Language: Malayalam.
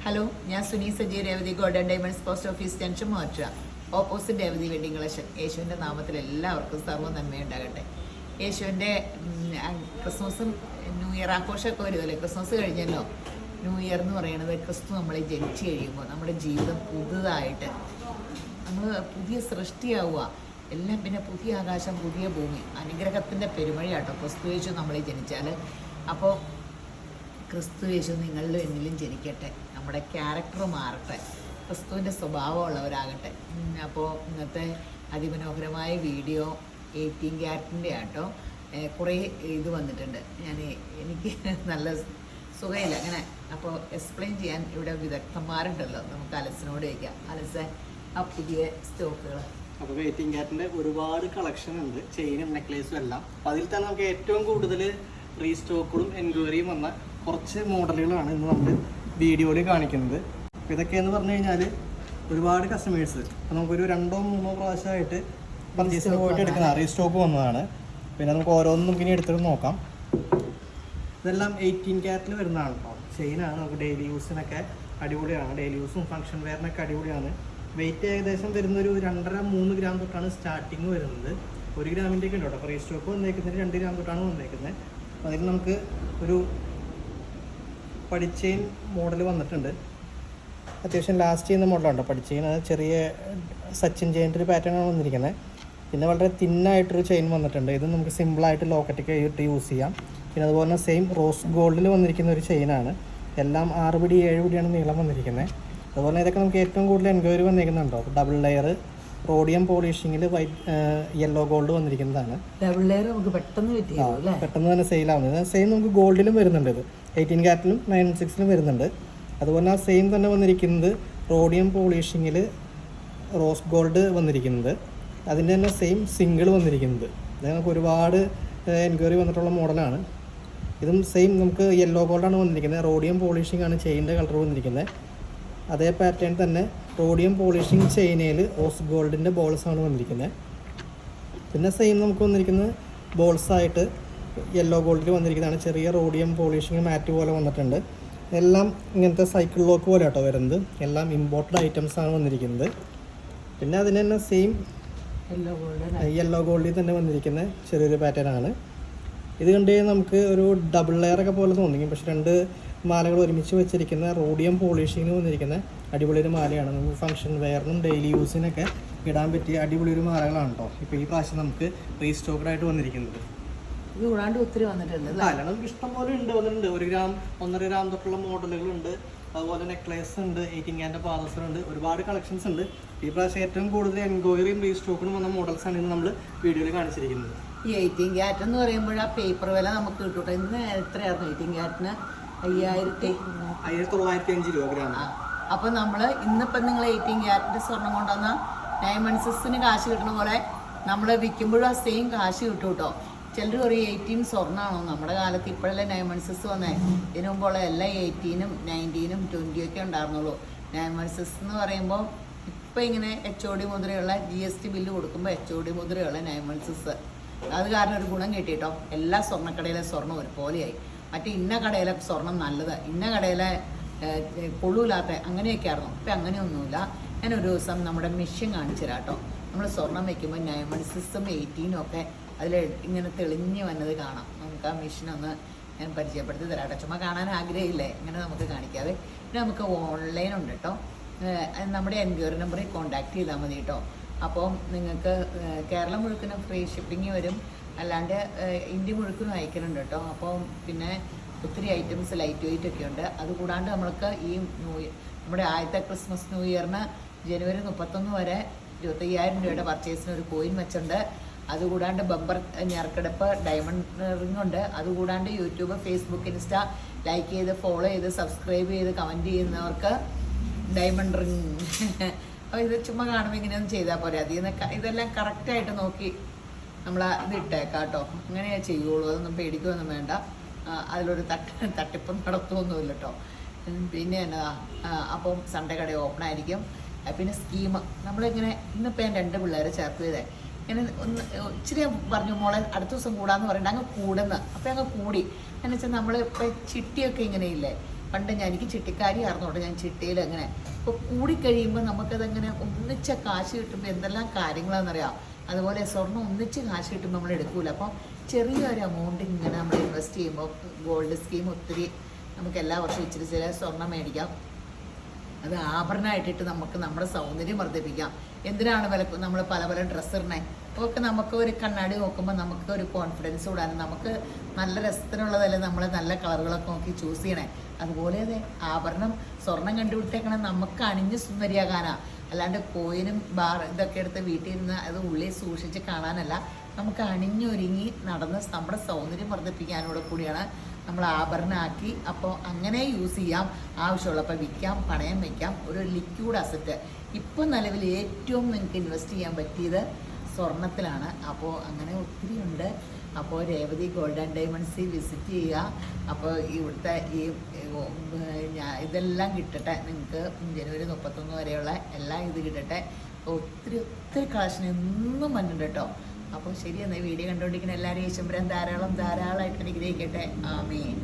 ഹലോ, ഞാൻ Suni Saji Revathi golden diamonds post office junction Morcha opposite Revathi wedding collection. യേശുവിൻ്റെ നാമത്തിൽ എല്ലാവർക്കും സർവ്വ നന്മയുണ്ടാകട്ടെ. യേശുവിൻ്റെ ക്രിസ്മസും ന്യൂ ഇയർ ആഘോഷമൊക്കെ വരുമല്ലേ. ക്രിസ്മസ് കഴിഞ്ഞല്ലോ. ന്യൂ ഇയർ എന്ന് പറയുന്നത് ക്രിസ്തു നമ്മളെ ജനിച്ച് കഴിയുമ്പോൾ നമ്മുടെ ജീവിതം പുതുതായിട്ട് നമ്മൾ പുതിയ സൃഷ്ടിയാവുക. എല്ലാം പിന്നെ പുതിയ ആകാശം, പുതിയ ഭൂമി, അനുഗ്രഹത്തിൻ്റെ പെരുമഴയാട്ടോ ക്രിസ്തു യേശു നമ്മളെ ജനിച്ചാൽ. അപ്പോൾ ക്രിസ്തു യേശു നിങ്ങളുടെ എന്നിലും ജനിക്കട്ടെ, നമ്മുടെ ക്യാരക്ടർ മാറട്ടെ, ക്രിസ്തുവിൻ്റെ സ്വഭാവമുള്ളവരാകട്ടെ. അപ്പോൾ ഇന്നത്തെ അതിമനോഹരമായ വീഡിയോ 18 ക്യാരറ്റിൻ്റെ ആട്ടോ. കുറേ ഇത് വന്നിട്ടുണ്ട്. എനിക്ക് നല്ല സുഖമില്ല അങ്ങനെ. അപ്പോൾ എക്സ്പ്ലെയിൻ ചെയ്യാൻ ഇവിടെ വിദഗ്ധന്മാരുണ്ടല്ലോ. നമുക്ക് അലസിനോട് ചോദിക്കാം. അലസ്, ആ പുതിയ സ്റ്റോക്കുകൾ. അപ്പോൾ 18 ക്യാരറ്റിൻ്റെ ഒരുപാട് കളക്ഷൻ ഉണ്ട്, ചെയിനും നെക്ലേസും എല്ലാം. അപ്പോൾ അതിൽ തന്നെ നമുക്ക് ഏറ്റവും കൂടുതൽ റീസ്റ്റോക്കുകളും എൻക്വയറിയും വന്ന കുറച്ച് മോഡലുകളാണ് ഇന്ന് നമ്മൾ വീഡിയോയിൽ കാണിക്കുന്നത്. അപ്പോൾ ഇതൊക്കെയെന്ന് പറഞ്ഞു കഴിഞ്ഞാൽ ഒരുപാട് കസ്റ്റമേഴ്സ് നമുക്കൊരു 2-3 പ്രാവശ്യമായിട്ട് പർച്ചേസിന് പോയിട്ട് എടുക്കുന്ന റീസ്റ്റോക്ക് വന്നതാണ്. പിന്നെ നമുക്ക് ഓരോന്നും നമുക്ക് ഇനി എടുത്തിട്ട് നോക്കാം. ഇതെല്ലാം 18 ക്യാരറ്റിൽ വരുന്നതാണ് കേട്ടോ. ചെയിനാണ്. നമുക്ക് ഡെയിലി യൂസിനൊക്കെ അടിപൊളിയാണ്. ഡെയിലി യൂസും ഫംഗ്ഷൻ വെയറിനൊക്കെ അടിപൊളിയാണ്. വെയിറ്റ് ഏകദേശം വരുന്നൊരു 2.5-3 ഗ്രാം തൊട്ടാണ് സ്റ്റാർട്ടിങ് വരുന്നത്. 1 ഗ്രാമിൻ്റെയൊക്കെ ഉണ്ട് കേട്ടോ. അപ്പോൾ റീസ്റ്റോക്ക് വന്നേക്കുന്നത് 2 ഗ്രാം തൊട്ടാണ് വന്നേക്കുന്നത്. അപ്പോൾ അതിൽ നമുക്ക് ഒരു പടിച്ചെയിൻ മോഡൽ വന്നിട്ടുണ്ട്. അത്യാവശ്യം ലാസ്റ്റ് ചെയ്യുന്ന മോഡലുണ്ട് പടിച്ചെയിൻ. അത് ചെറിയ സച്ചിൻ ചെയിൻ്റെ ഒരു പാറ്റേണാണ് വന്നിരിക്കുന്നത്. പിന്നെ വളരെ തിന്നായിട്ടൊരു ചെയിൻ വന്നിട്ടുണ്ട്. ഇത് നമുക്ക് സിമ്പിളായിട്ട് ലോക്കറ്റൊക്കെ ആയിട്ട് യൂസ് ചെയ്യാം. പിന്നെ അതുപോലെ തന്നെ സെയിം റോസ് ഗോൾഡിൽ വന്നിരിക്കുന്ന ഒരു ചെയിനാണ്. എല്ലാം 6 പിടി 7 പിടിയാണ് നീളം വന്നിരിക്കുന്നത്. അതുപോലെ ഇതൊക്കെ നമുക്ക് ഏറ്റവും കൂടുതൽ എൻക്വയറി വന്നിരിക്കുന്നുണ്ടോ. ഡബിൾ ലെയർ റോഡിയം പോളിഷിങ്ങിൽ വൈറ്റ് യെല്ലോ ഗോൾഡ് വന്നിരിക്കുന്നതാണ്. ഡബിൾ ലെയർ നമുക്ക് പെട്ടെന്ന് തന്നെ സെയിലാവുന്നത്. സെയിം നമുക്ക് ഗോൾഡിലും വരുന്നുണ്ട്. ഇത് 18 ക്യാരറ്റിലും 916ലും വരുന്നുണ്ട്. അതുപോലെ ആ സെയിം തന്നെ വന്നിരിക്കുന്നത് റോഡിയം പോളിഷിങ്ങിൽ റോസ് ഗോൾഡ് വന്നിരിക്കുന്നത്. അതിൻ്റെ തന്നെ സെയിം സിംഗിൾ വന്നിരിക്കുന്നത്. ഇത് നമുക്ക് ഒരുപാട് എൻക്വയറി വന്നിട്ടുള്ള മോഡലാണ്. ഇതും സെയിം നമുക്ക് യെല്ലോ ഗോൾഡാണ് വന്നിരിക്കുന്നത്. റോഡിയം പോളിഷിംഗ് ആണ് ചെയിൻ്റെ കളർ വന്നിരിക്കുന്നത്. അതേ പാറ്റേൺ തന്നെ റോഡിയം പോളിഷിംഗ് ചെയിനയിൽ റോസ് ഗോൾഡിൻ്റെ ബോൾസാണ് വന്നിരിക്കുന്നത്. പിന്നെ സെയിം നമുക്ക് വന്നിരിക്കുന്നത് ബോൾസായിട്ട് യെല്ലോ ഗോൾഡിൽ വന്നിരിക്കുന്നതാണ്. ചെറിയ റോഡിയം പോളിഷിംഗ് മാറ്റ് പോലെ വന്നിട്ടുണ്ട്. എല്ലാം ഇങ്ങനത്തെ സൈക്കിൾ ലോക്ക് പോലെ കേട്ടോ വരുന്നത്. എല്ലാം ഇമ്പോർട്ടഡ് ഐറ്റംസാണ് വന്നിരിക്കുന്നത്. പിന്നെ അതിന് തന്നെ സെയിം യെല്ലോ ഗോൾഡിൽ തന്നെ വന്നിരിക്കുന്ന ചെറിയൊരു പാറ്റേണാണ്. ഇത് കണ്ടു കഴിഞ്ഞാൽ നമുക്ക് ഒരു ഡബിൾ ലെയറൊക്കെ പോലെ തോന്നിക്കും. പക്ഷെ 2 മാലകൾ ഒരുമിച്ച് വെച്ചിരിക്കുന്ന റോഡിയം പോളിഷിങ്ങിന് വന്നിരിക്കുന്ന അടിപൊളി ഒരു മാലയാണ്. നമുക്ക് ഫംഗ്ഷൻ വെയറിനും ഡെയിലി യൂസിനൊക്കെ ഇടാൻ പറ്റിയ അടിപൊളി ഒരു മാലകളാണ് കേട്ടോ. ഇപ്പോൾ ഈ പ്രാവശ്യം നമുക്ക് റീസ്റ്റോക്കഡായിട്ട് വന്നിരിക്കുന്നത്. ഇത് കൂടാണ്ട് ഒത്തിരി വന്നിട്ടുണ്ട്. അല്ല, നമുക്ക് ഇഷ്ടം പോലെ വന്നിട്ടുണ്ട്. 1 ഗ്രാം 1.5 ഗ്രാം തൊട്ടുള്ള മോഡലുകളുണ്ട്. അതുപോലെ നെക്ലേസ് ഉണ്ട്, 18 ക്യാരറ്റ് പാദസറുണ്ട്. ഒരുപാട് കളക്ഷൻസ് ഉണ്ട്. ഈ പ്രാവശ്യം ഏറ്റവും കൂടുതൽ എൻക്വയറിയും റീസ്റ്റോക്കിനും വന്ന മോഡൽസാണ് ഇന്ന് നമ്മൾ വീഡിയോയിൽ കാണിച്ചിരിക്കുന്നത്. ഈ 18 ക്യാരറ്റ് എന്ന് പറയുമ്പോൾ ആ പേപ്പർ വില നമുക്ക് കിട്ടൂട്ടെ. ഇന്ന് എത്രയായിരുന്നു 18 ക്യാരറ്റിന്? 1905 രൂപ ഗ്രാം. അപ്പോൾ നമ്മൾ ഇന്നിപ്പം നിങ്ങൾ 18 ക്യാരറ്റിൻ്റെ സ്വർണം കൊണ്ടുവന്ന ഡയമണ്ട്സിന് കാശ് കിട്ടുന്ന പോലെ നമ്മൾ വിൽക്കുമ്പോഴും ആ സെയിം കാശ് കിട്ടും കേട്ടോ. ചിലർ പറയും 18 സ്വർണ്ണമാണോ? നമ്മുടെ കാലത്ത് ഇപ്പോഴല്ലേ ഡയമണ്ട്സസ് വന്നേ. ഇതിനു മുമ്പുള്ള എല്ലാ 18ഉം 19ഉം 20 ഒക്കെ ഉണ്ടായിരുന്നുള്ളൂ. ഡയമണ്ട്സസ് എന്ന് പറയുമ്പോൾ ഇപ്പം ഇങ്ങനെ HOD മുദ്രയുള്ള GST ബില്ല് കൊടുക്കുമ്പോൾ HOD മുദ്രയുള്ള ഡയമണ്ട്സസ്. അത് കാരണം ഒരു ഗുണം കിട്ടിയിട്ടോ. എല്ലാ സ്വർണ്ണക്കടയിലെ സ്വർണ്ണം ഒരുപോലെയായി. മറ്റേ ഇന്ന കടയിലെ സ്വർണം നല്ലത്, ഇന്ന കടയിലെ കൊള്ളൂലാത്ത അങ്ങനെയൊക്കെ ആയിരുന്നു. ഇപ്പം അങ്ങനെയൊന്നുമില്ല. ഞാനൊരു ദിവസം നമ്മുടെ മെഷീൻ കാണിച്ചു തരാം കേട്ടോ. നമ്മൾ സ്വർണം വയ്ക്കുമ്പോൾ ഡയമണ്ട്സസും 18ഉം ഒക്കെ അതിൽ ഇങ്ങനെ തെളിഞ്ഞ് വന്നത് കാണാം. നമുക്ക് ആ മെഷീനൊന്ന് ഞാൻ പരിചയപ്പെടുത്തി തരാം കേട്ടോ. ചുമ്മാ കാണാൻ ആഗ്രഹമില്ലേ, ഇങ്ങനെ നമുക്ക് കാണിക്കാതെ. പിന്നെ നമുക്ക് ഓൺലൈൻ ഉണ്ട് കേട്ടോ. നമ്മുടെ എൻക്വയറി നമ്പറിൽ കോൺടാക്ട് ചെയ്താൽ മതി കേട്ടോ. അപ്പോൾ നിങ്ങൾക്ക് കേരളം മുഴുവനും ഫ്രീ ഷിപ്പിംഗ് വരും. അല്ലാണ്ട് ഇന്ത്യ മുഴുവനും അയക്കുന്നുണ്ട് കേട്ടോ. അപ്പോൾ പിന്നെ ഒത്തിരി ഐറ്റംസ് ലൈറ്റ് വെയിറ്റ് ഒക്കെ ഉണ്ട്. അതുകൂടാണ്ട് നമ്മൾക്ക് ഈ നമ്മുടെ ആദ്യത്തെ ക്രിസ്മസ് ന്യൂ ഇയറിന് ജനുവരി 31 വരെ 25,000 രൂപയുടെ പർച്ചേസിന് ഒരു കോയിൻ വെച്ചുണ്ട്. അതുകൂടാണ്ട് ബമ്പർ ഞെറുക്കെടുപ്പ് ഡയമണ്ട് റിംഗ് ഉണ്ട്. അതുകൂടാണ്ട് യൂട്യൂബ്, ഫേസ്ബുക്ക്, ഇൻസ്റ്റ ലൈക്ക് ചെയ്ത് ഫോളോ ചെയ്ത് സബ്സ്ക്രൈബ് ചെയ്ത് കമൻറ്റ് ചെയ്യുന്നവർക്ക് ഡയമണ്ട് റിംഗ്. അപ്പോൾ ഇത് ചുമ്മാ കാണുമ്പോൾ ഇങ്ങനെയൊന്നും ചെയ്താൽ പോരെ. അതിൽ നിന്ന് ഇതെല്ലാം കറക്റ്റായിട്ട് നോക്കി നമ്മൾ ഇത് ഇട്ടേക്കാം കേട്ടോ. അങ്ങനെയേ ചെയ്യുള്ളൂ. അതൊന്നും പേടിക്കുകയൊന്നും വേണ്ട. അതിലൊരു തട്ടിപ്പം നടത്തുമൊന്നുമില്ല കേട്ടോ. പിന്നെ എന്നതാ, അപ്പം സൺഡേ കട ഓപ്പൺ ആയിരിക്കും. പിന്നെ സ്കീം നമ്മളിങ്ങനെ ഇന്നിപ്പോൾ ഞാൻ 2 പിള്ളേരെ ചേർത്ത് ചെയ്തേ. ഇങ്ങനെ ഒന്ന് ഇച്ചിരി പറഞ്ഞു മോളെ അടുത്ത ദിവസം കൂടാന്ന് പറയണ്ട, അങ്ങ് കൂടുന്ന. അപ്പോൾ അങ്ങ് കൂടി. എന്ന് വെച്ചാൽ നമ്മൾ ഇപ്പോൾ ചിട്ടിയൊക്കെ ഇങ്ങനെ ഇല്ലേ, പണ്ട് എനിക്ക് ചിട്ടിക്കാരി ആയിരുന്നോട്ടെ, ഞാൻ ചിട്ടിയിൽ അങ്ങനെ ഇപ്പോൾ കൂടിക്കഴിയുമ്പോൾ നമുക്കതങ്ങനെ ഒന്നിച്ച കാശ് കിട്ടുമ്പോൾ എന്തെല്ലാം കാര്യങ്ങളാണെന്നറിയാം. അതുപോലെ സ്വർണ്ണം ഒന്നിച്ച് കാശ് കിട്ടുമ്പോൾ നമ്മൾ എടുക്കൂല. അപ്പം ചെറിയൊരു എമൗണ്ട് ഇങ്ങനെ നമ്മൾ ഇൻവെസ്റ്റ് ചെയ്യുമ്പോൾ ഗോൾഡ് സ്കീം ഒത്തിരി നമുക്ക് എല്ലാ വർഷവും ഇച്ചിരി ചില സ്വർണ്ണം മേടിക്കാം. അത് ആഭരണമായിട്ടിട്ട് നമുക്ക് നമ്മുടെ സൗന്ദര്യം വർദ്ധിപ്പിക്കാം. എന്തിനാണ് നമ്മൾ പല പല ഡ്രസ്സ് ഇടണേ? ഒക്കെ നമുക്ക് ഒരു കണ്ണാടി നോക്കുമ്പോൾ നമുക്ക് ഒരു കോൺഫിഡൻസ് കൂടാനും നമുക്ക് നല്ല രസത്തിനുള്ളതല്ലേ നമ്മൾ നല്ല കളറുകളൊക്കെ നോക്കി ചൂസ് ചെയ്യണേ. അതുപോലെ അതെ ആഭരണം സ്വർണം കണ്ടുപിടിച്ചേക്കണം നമുക്ക് അണിഞ്ഞ് സുന്ദരിയാകാനാ, അല്ലാണ്ട് കോയിനും ഇതൊക്കെ എടുത്ത് വീട്ടിൽ നിന്ന് അത് ഉള്ളിൽ സൂക്ഷിച്ച് കാണാനല്ല. നമുക്ക് അണിഞ്ഞൊരുങ്ങി നടന്ന് നമ്മുടെ സൗന്ദര്യം വർദ്ധിപ്പിക്കാനോട് കൂടിയാണ് നമ്മൾ ആഭരണമാക്കി. അപ്പോൾ അങ്ങനെ യൂസ് ചെയ്യാം, ആവശ്യമുള്ളപ്പോൾ വിൽക്കാം, പണയം വയ്ക്കാം. ഒരു ലിക്വിഡ് അസറ്റ് ഇപ്പോൾ നിലവിൽ ഏറ്റവും നിങ്ങൾക്ക് ഇൻവെസ്റ്റ് ചെയ്യാൻ പറ്റിയത് സ്വർണത്തിലാണ്. അപ്പോൾ അങ്ങനെ ഒത്തിരി ഉണ്ട്. അപ്പോൾ രേവതി ഗോൾഡ് ആൻഡ് ഡയമണ്ട്സിൽ വിസിറ്റ് ചെയ്യുക. അപ്പോൾ ഇവിടുത്തെ ഈ ഇതെല്ലാം കിട്ടട്ടെ നിങ്ങൾക്ക്, ജനുവരി 31 വരെയുള്ള എല്ലാം ഇത് കിട്ടട്ടെ. ഒത്തിരി ഒത്തിരി കളക്ഷൻ എന്നും വന്നിട്ടുണ്ട് കേട്ടോ. അപ്പോൾ ശരി, എന്നാൽ വീഡിയോ കണ്ടുകൊണ്ടിരിക്കുന്ന എല്ലാവരും ഈശ്വരൻ ധാരാളമായിട്ട് അനുഗ്രഹിക്കട്ടെ. ആമേൻ.